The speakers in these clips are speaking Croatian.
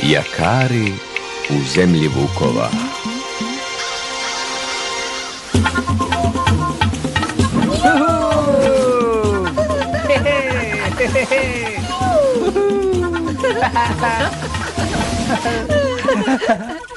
Jakari u zemlji vukova.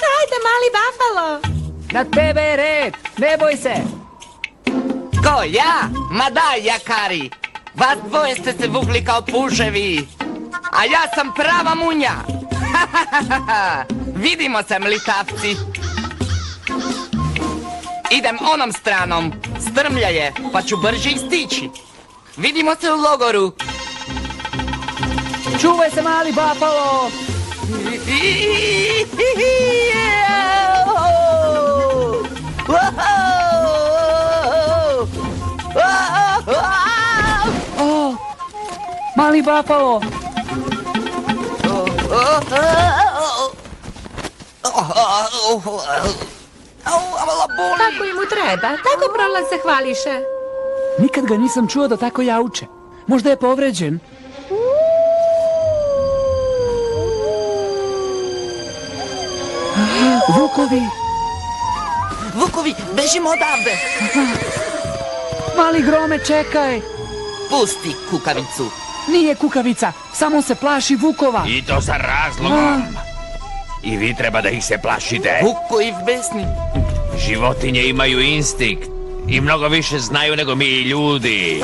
Hajde, mali bafalo! Na tebe je red, ne boj se! Ko, ja? Ma daj, Jakari! Vas dvoje ste se vukli kao puževi, a ja sam prava munja! Vidimo se, mlitavci! Idem onom stranom, strmlja je, pa ću brže stići. Vidimo se u logoru! Čuvaj se, mali bafalo! O, mali bafalo! Tako i mu treba, tako prolaze hvališe. Nikad ga nisam čuo da tako jauče. Možda je povređen. Vukovi! Vukovi, bežimo odavde! Mali grome, čekaj! Pusti kukavicu! Nije kukavica, samo se plaši vukova. I to sa razlogom. I vi treba da ih se plašite. Vukovi besni! Životinje imaju instinkt i mnogo više znaju nego mi ljudi.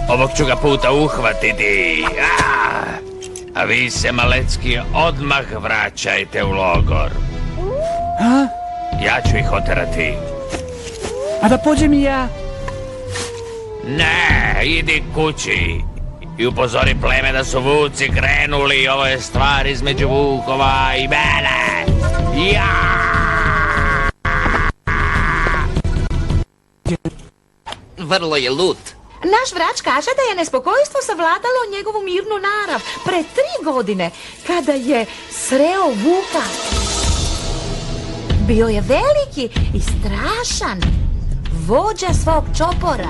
Ovog ću ga puta uhvatiti. A vi se, malecki, odmah vraćajte u logor. A? Ja ću ih oterati. A da pođem i ja? Ne, idi kući. I upozori pleme da su vuci krenuli. Ovo je stvar između vukova i mene. Ja! Vrlo je lut. Naš vrač kaže da je nespokojstvo savladalo njegovu mirnu narav pre 3 godine, kada je sreo vuka. Bio je veliki i strašan, vođa svog čopora.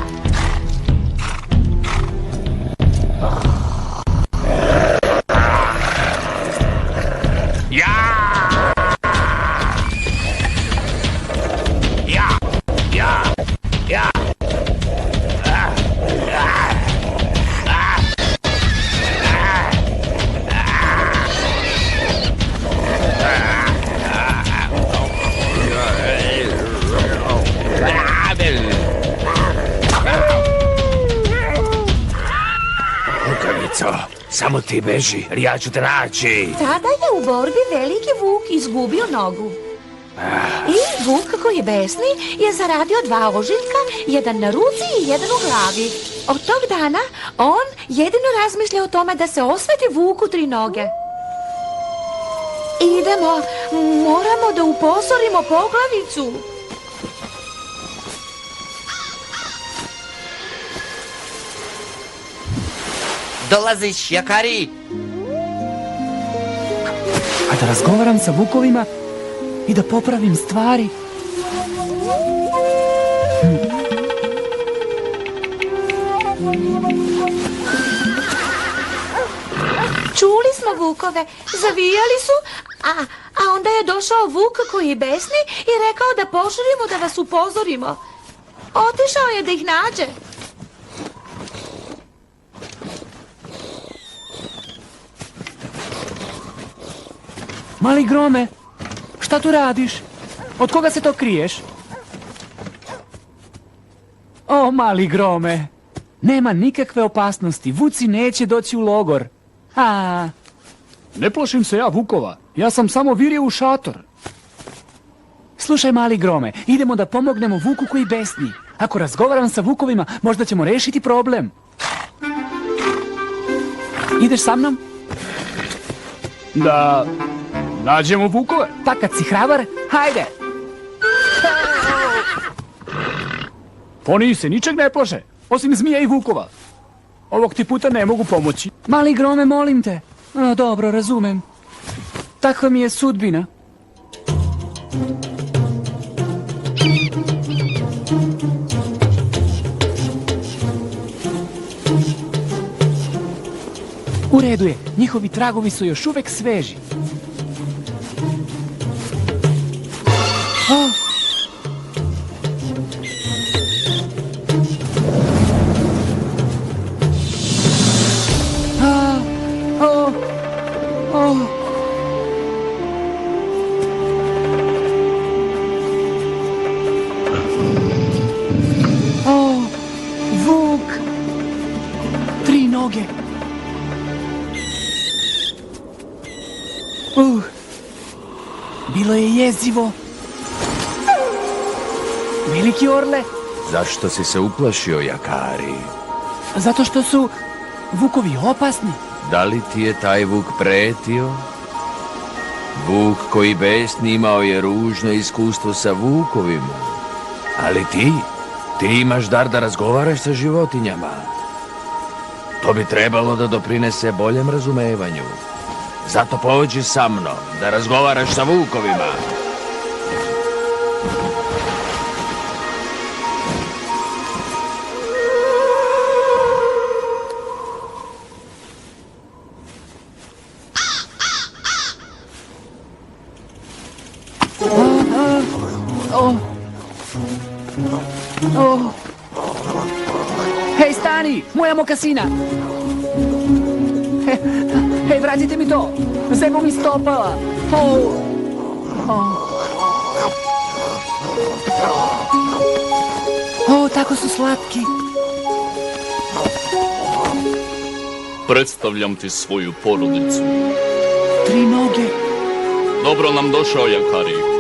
Samo ti beži, jer ja ću te naći. Tada je u borbi veliki vuk izgubio nogu. I vuk koji besni je zaradio 2 ožiljka, jedan na ruci i jedan u glavi. Od tog dana on jedino razmišlja o tome da se osveti vuku 3 noge. Idemo, moramo da upozorimo poglavicu. Dolaziš, Jakari? A da razgovaram sa vukovima i da popravim stvari. Čuli smo vukove, zavijali su, a onda je došao vuk koji je besni i rekao da požurimo da vas upozorimo. Otišao je da ih nađe. Mali grome, šta tu radiš? Od koga se to kriješ? O, mali grome, nema nikakve opasnosti, vuci neće doći u logor. Ne plašim se ja vukova, ja sam samo virio u šator. Slušaj, mali grome, idemo da pomognemo vuku koji besni. Ako razgovaram sa vukovima, možda ćemo rešiti problem. Ideš sa mnom? Da nađemo vukove. Pa kad si hrabar, hajde! Oni se ničeg ne plaše, osim zmija i vukova. Ovog ti puta ne mogu pomoći. Mali grome, molim te. Dobro, razumem. Takva mi je sudbina. U redu je. Njihovi tragovi su još uvek sveži. O! A! O! O! O! Vuk! 3 noge! Bilo je jezivo. Veliki orle, Zašto si se uplašio, Jakari? zato što su vukovi opasni. Da li ti je taj vuk pretio? Vuk koji besni imao je ružno iskustvo sa vukovima. Ali ti imaš dar da razgovaraš sa životinjama. To bi trebalo da doprinese boljem razumevanju. Zato pođi sa mnom da razgovaraš sa vukovima. Hej, stani! Moja mokasina! Hej, vratite mi to! Zebo mi stopala! O, tako su slatki! Predstavljam ti svoju porodicu. 3 noge! Dobro nam došao, Jakari.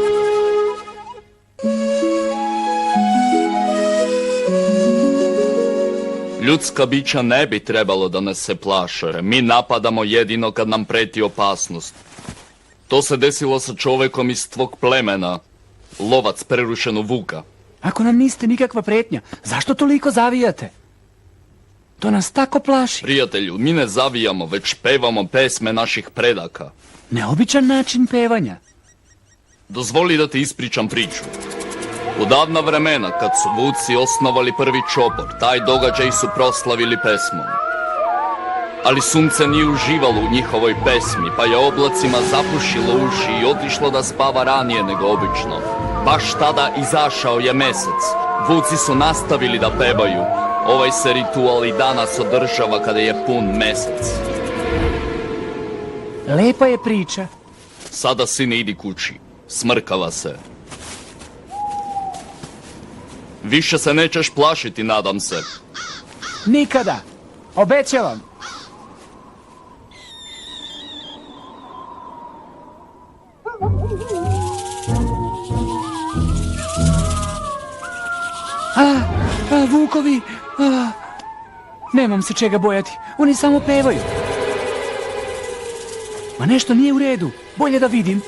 Ljudska bića ne bi trebalo da nas se plaše. Mi napadamo jedino kad nam preti opasnost. To se desilo sa čovekom iz tvog plemena. Lovac prerušenog vuka. Ako nam niste nikakva pretnja, zašto toliko zavijate? To nas tako plaši. Prijatelju, mi ne zavijamo, već pevamo pesme naših predaka. Neobičan način pevanja. Dozvoli da ti ispričam priču. U davna vremena, kad su vuci osnovali prvi čopor, taj događaj su proslavili pesmom. Ali sunce nije uživalo u njihovoj pesmi, pa je oblacima zapušilo uši i otišlo da spava ranije nego obično. Baš tada izašao je mesec. Vuci su nastavili da pevaju. Ovaj se ritual i danas održava kada je pun mesec. Lepa je priča. Sada, sine, idi kući. Smrkava se. Više se nećeš plašiti, nadam se. Nikada. Obećavam. Vukovi. Nemam se čega bojati. Oni samo pevaju. Ma nešto nije u redu. Bolje da vidim.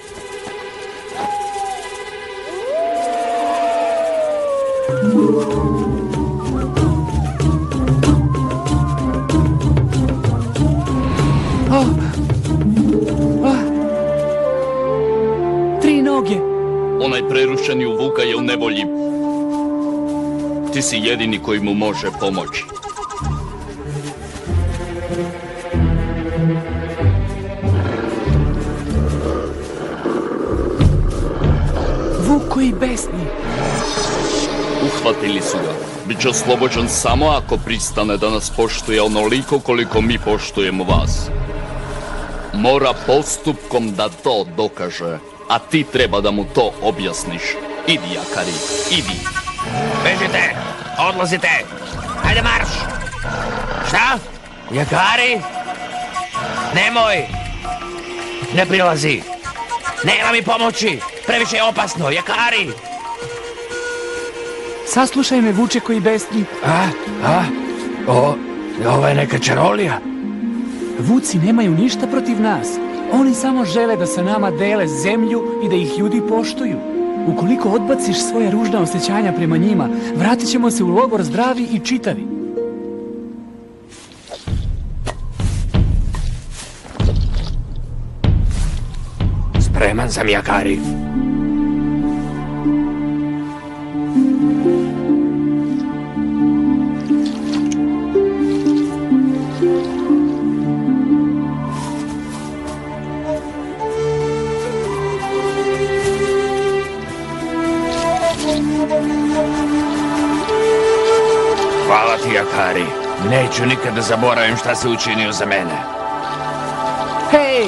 Tri noge. Onaj prerušeni u vuka je u nevolji. Ti si jedini koji mu može pomoći. Vuk koji besni. Uhvatili su ga. Biće oslobođen samo ako pristane da nas poštuje onoliko koliko mi poštujemo vas. Mora postupkom da to dokaže, a ti treba da mu to objasniš. Idi, Jakari, idi. Bežite! Odlazite! Hajde marš! Šta? Jakari? Nemoj! Ne prilazi! Nema mi pomoći! Previše je opasno! Jakari! Saslušaj me, vuče koji besni. Ovo je neka čarolija. Vuci nemaju ništa protiv nas. Oni samo žele da sa nama dele zemlju i da ih ljudi poštuju. Ukoliko odbaciš svoje ružna osjećanja prema njima, vratit ćemo se u logor zdravi i čitavi. Spreman sam, Jakari. Jakari. Neću nikada zaboravim šta si učinio za mene. Hej!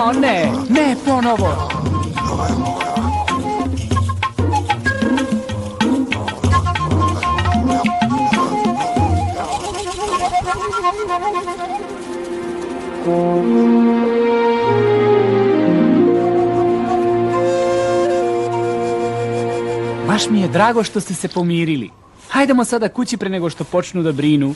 O ne, ne ponovo! Baš mi je drago što ste se pomirili. Hajdemo sada kući pre nego što počnu da brinu.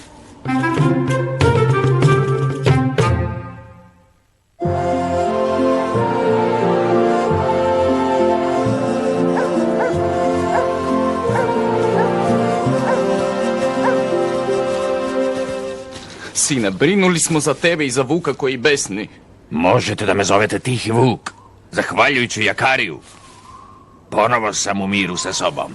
Sine, brinuli smo za tebe i za Vuka koji besni. Možete da me zovete Tihi Vuk. Zahvaljujući Jakariju. Ponovo sam u miru sa sobom.